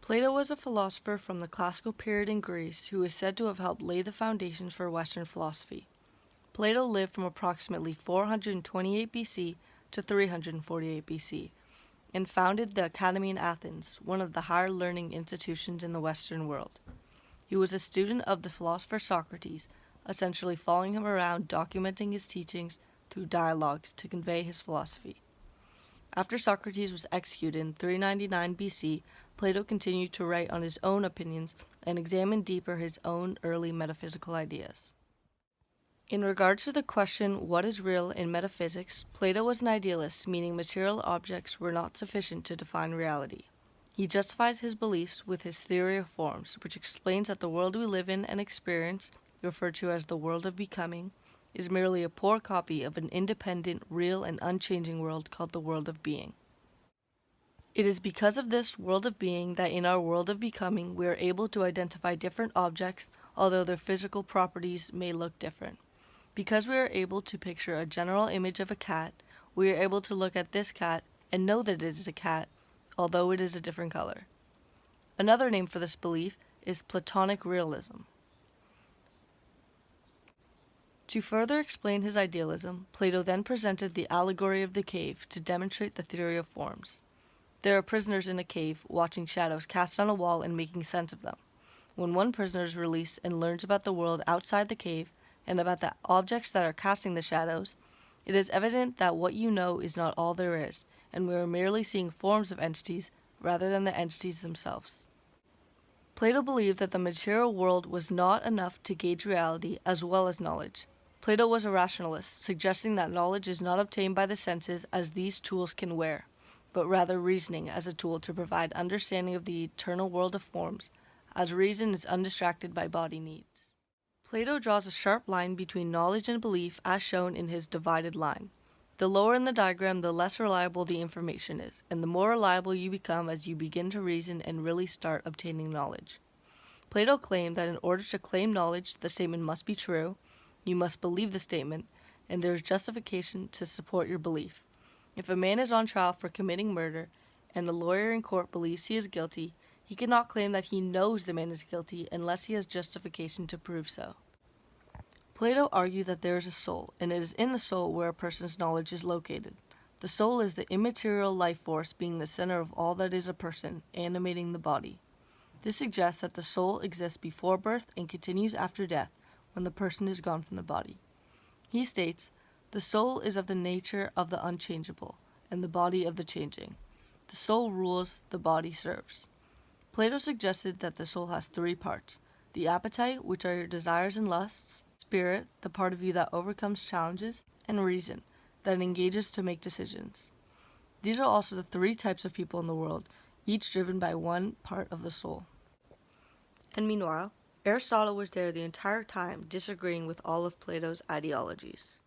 Plato was a philosopher from the classical period in Greece who is said to have helped lay the foundations for Western philosophy. Plato lived from approximately 428 BC to 348 BC and founded the Academy in Athens, one of the higher learning institutions in the Western world. He was a student of the philosopher Socrates, essentially following him around documenting his teachings through dialogues to convey his philosophy. After Socrates was executed in 399 BC, Plato continued to write on his own opinions and examine deeper his own early metaphysical ideas. In regards to the question, what is real in metaphysics, Plato was an idealist, meaning material objects were not sufficient to define reality. He justified his beliefs with his theory of forms, which explains that the world we live in and experience, referred to as the world of becoming, is merely a poor copy of an independent, real, and unchanging world called the world of being. It is because of this world of being that in our world of becoming we are able to identify different objects, although their physical properties may look different. Because we are able to picture a general image of a cat, we are able to look at this cat and know that it is a cat, although it is a different color. Another name for this belief is Platonic realism. To further explain his idealism, Plato then presented the allegory of the cave to demonstrate the theory of forms. There are prisoners in a cave watching shadows cast on a wall and making sense of them. When one prisoner is released and learns about the world outside the cave and about the objects that are casting the shadows, it is evident that what you know is not all there is, and we are merely seeing forms of entities rather than the entities themselves. Plato believed that the material world was not enough to gauge reality as well as knowledge. Plato was a rationalist, suggesting that knowledge is not obtained by the senses as these tools can wear, but rather reasoning as a tool to provide understanding of the eternal world of forms, as reason is undistracted by body needs. Plato draws a sharp line between knowledge and belief as shown in his divided line. The lower in the diagram, the less reliable the information is, and the more reliable you become as you begin to reason and really start obtaining knowledge. Plato claimed that in order to claim knowledge, the statement must be true, you must believe the statement, and there is justification to support your belief. If a man is on trial for committing murder, and a lawyer in court believes he is guilty, he cannot claim that he knows the man is guilty unless he has justification to prove so. Plato argued that there is a soul, and it is in the soul where a person's knowledge is located. The soul is the immaterial life force being the center of all that is a person, animating the body. This suggests that the soul exists before birth and continues after death, when the person is gone from the body. He states, "The soul is of the nature of the unchangeable, and the body of the changing. The soul rules, the body serves." Plato suggested that the soul has three parts: the appetite, which are your desires and lusts; spirit, the part of you that overcomes challenges; and reason, that engages to make decisions. These are also the three types of people in the world, each driven by one part of the soul. And meanwhile, Aristotle was there the entire time, disagreeing with all of Plato's ideologies.